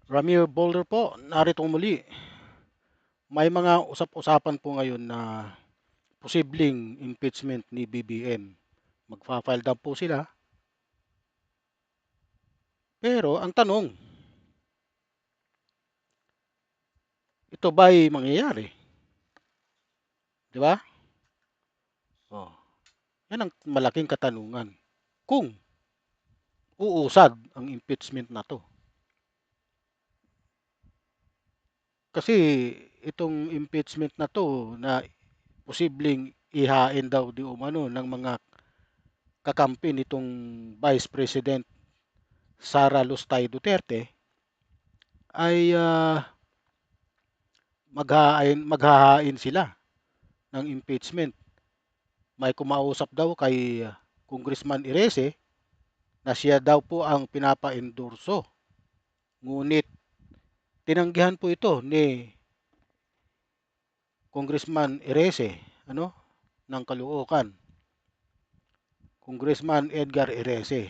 Ramir Boulder po, narito muli. May mga usap-usapan po ngayon na posibleng impeachment ni BBM. Magfa-file daw po sila. Pero ang tanong, ito ba'y mangyayari? Di ba? Oh, yan ang malaking katanungan. Kung uusad ang impeachment na to. Kasi itong impeachment na to na posibleng ihain daw di umano ng mga kakampi nitong Vice President Sara Lustay Duterte ay maghahain sila ng impeachment. May kumausap daw kay Congressman Irese na siya daw po ang pinapa-endorso. Ngunit tinanggihan po ito ni Congressman Irese, ng Caloocan. Congressman Edgar Irese.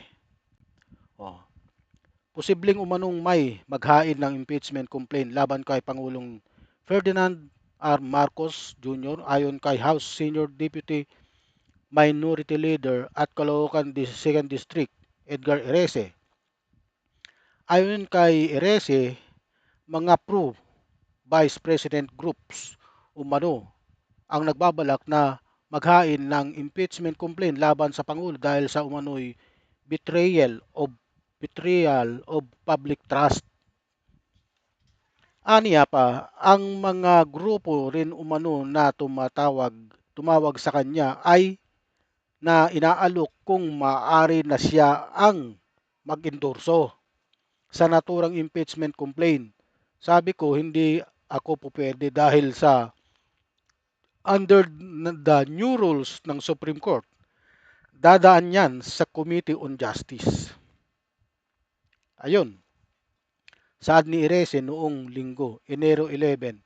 Oh, posibleng umanong may maghain ng impeachment complaint laban kay Pangulong Ferdinand R. Marcos Jr. ayon kay House Senior Deputy Minority Leader at Caloocan 2nd District Edgar Irese. Ayon kay Irese, mga pro-Vice President groups umano ang nagbabalak na maghain ng impeachment complaint laban sa Pangulo dahil sa umano'y betrayal of public trust. Aniya pa, ang mga grupo rin umano na tumawag sa kanya ay na inaalok kung maaari na siya ang mag-endorso sa naturang impeachment complaint. Sabi ko, hindi ako po pwede dahil sa under the new rules ng Supreme Court, dadaan yan sa Committee on Justice. Ayun, saad ni Irese noong linggo, Enero 11.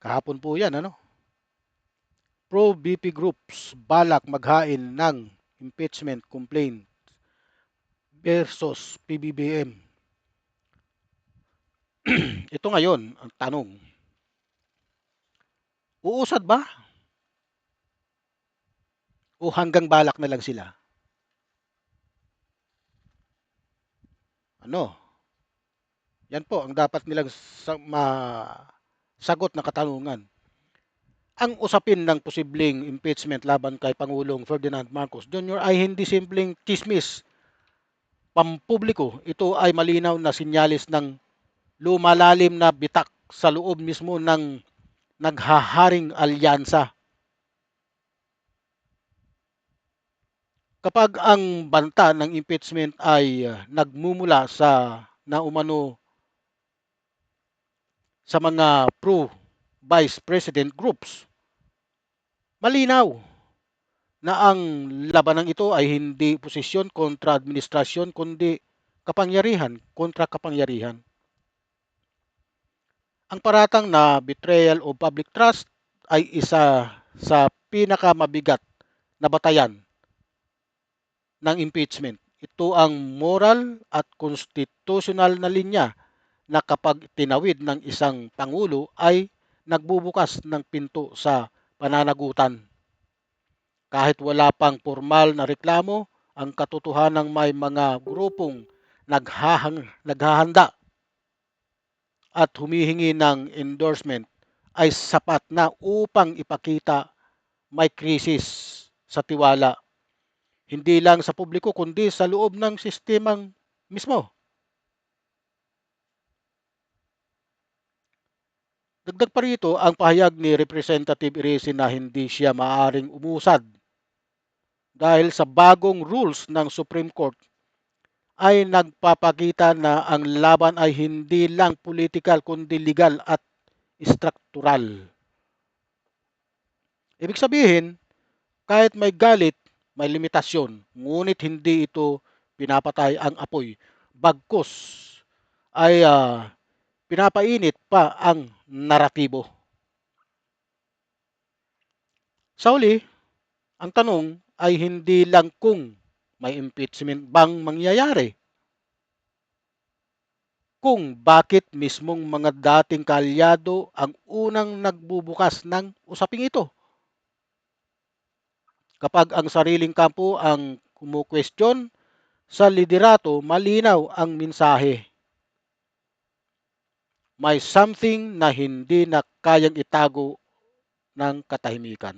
Kahapon po yan, Pro-BP groups balak maghain ng impeachment complaint versus PBBM. Ito ngayon, ang tanong, uusad ba? O hanggang balak na lang sila? Yan po ang dapat nilang sagot na katanungan. Ang usapin ng posibleng impeachment laban kay Pangulong Ferdinand Marcos Jr. ay hindi simpleng chismis pampubliko. Ito ay malinaw na sinyalis ng lumalalim na bitak sa loob mismo ng naghaharing alyansa. Kapag ang banta ng impeachment ay nagmumula sa naumano sa mga pro-Vice President groups, malinaw na ang labanang ito ay hindi posisyon kontra administrasyon kundi kapangyarihan kontra kapangyarihan. Ang paratang na betrayal of public trust ay isa sa pinakamabigat na batayan ng impeachment. Ito ang moral at constitutional na linya na kapag tinawid ng isang pangulo ay nagbubukas ng pinto sa pananagutan. Kahit wala pang formal na reklamo, ang katotohanang may mga grupong naghahanda at humihingi ng endorsement ay sapat na upang ipakita may krisis sa tiwala. Hindi lang sa publiko kundi sa loob ng sistemang mismo. Dagdag pa rito ang pahayag ni Representative Irese na hindi siya maaring umusad dahil sa bagong rules ng Supreme Court ay nagpapakita na ang laban ay hindi lang political kundi legal at struktural. Ibig sabihin, kahit may galit, may limitasyon, ngunit hindi ito pinapatay ang apoy. Bagkus ay pinapainit pa ang naratibo. Sa uli, ang tanong ay hindi lang kung may impeachment bang mangyayari. kung bakit mismong mga dating kaalyado ang unang nagbubukas ng usaping ito. Kapag ang sariling kampo ang kumukwestiyon sa liderato, malinaw ang mensahe. May something na hindi na kayang itago ng katahimikan.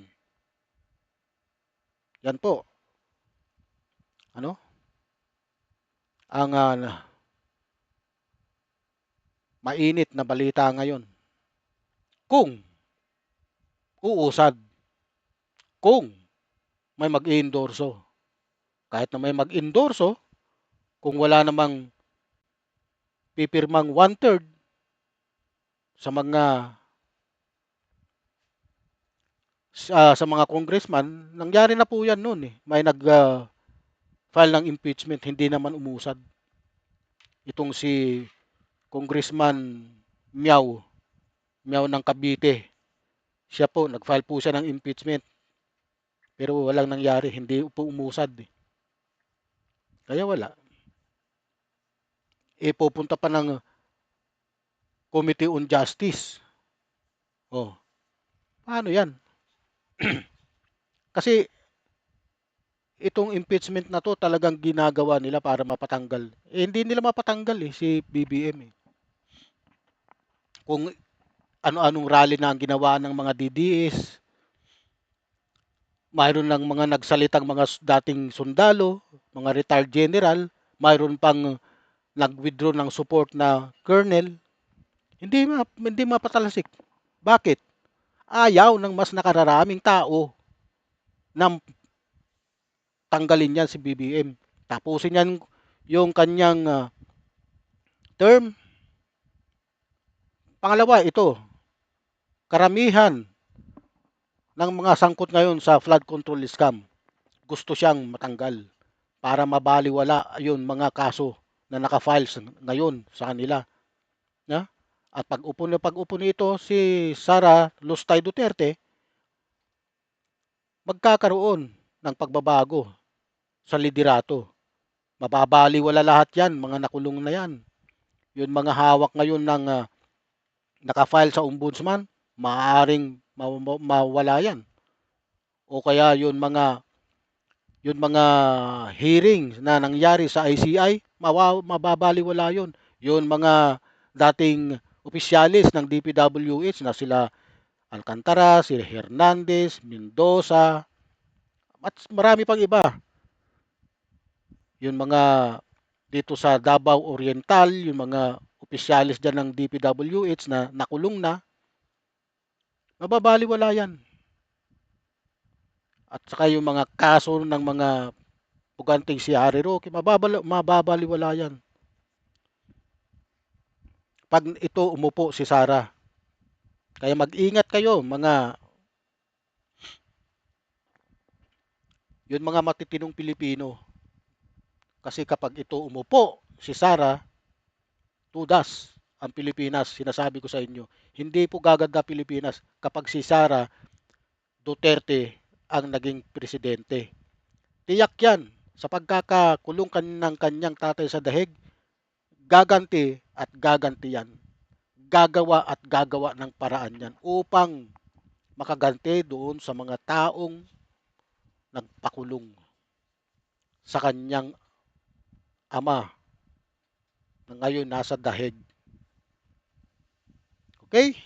Yan po. Ano? Ang mainit na balita ngayon. Kung uusad, kung may mag-endorso. Kahit na may mag-endorso, kung wala namang pipirmang one-third sa mga congressman, nangyari na po yan noon eh. May nag-file ng impeachment, hindi naman umusad. Itong si Congressman Miao, Miao ng Cavite. Siya po, nag-file po siya ng impeachment. Pero walang nangyari, hindi po umusad eh. Kaya wala. Pupunta pa ng Committee on Justice. Oh, paano yan? Kasi itong impeachment na to talagang ginagawa nila para mapatanggal. Hindi nila mapatanggal si BBM eh. Kung ano-anong rally na ang ginawa ng mga DDS, mayroon ng mga nagsalitang mga dating sundalo, mga retired general, mayroon pang nag-withdraw ng support na colonel, hindi mapatalasik. Bakit? Ayaw ng mas nakararaming tao na tanggalin yan si BBM. Tapusin yan yung kanyang term. Pangalawa, ito, karamihan ng mga sangkot ngayon sa flood control scam, gusto siyang matanggal para mabaliwala yung mga kaso na naka-files ngayon sa kanila. Na? At pag-upo nito si Sara Lustay Duterte, magkakaroon ng pagbabago sa liderato. Mababaliwala lahat yan, mga nakulong na yan. Yung mga hawak ngayon ng naka-file sa ombudsman, maaaring mawala yan. O kaya yung mga hearings na nangyari sa ICI, mababaliwala yun. Yung mga dating opisyalis ng DPWH na sila Alcantara, sila Hernandez, Mendoza, at marami pang iba. Yung mga dito sa Davao Oriental, yung mga opisyalis dyan ng DPWH na nakulong na, mababaliwala yan. At saka yung mga kaso ng mga puganting si Harry Roque, mababaliwala yan. Pag ito umupo si Sara. Kaya mag-ingat kayo yung mga matitinong Pilipino. Kasi kapag ito umupo si Sara, tudas ang Pilipinas, sinasabi ko sa inyo. Hindi po gaganda Pilipinas kapag si Sara Duterte ang naging presidente. Tiyak yan sa pagkakakulong ng kanyang tatay sa dahig, gaganti at gaganti yan. Gagawa at gagawa ng paraan yan upang makaganti doon sa mga taong nagpakulong sa kanyang ama na ngayon nasa dahig. Okay?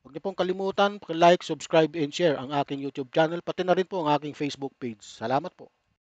Huwag niyo pong kalimutan, like, subscribe, and share ang aking YouTube channel, pati na rin po ang aking Facebook page. Salamat po.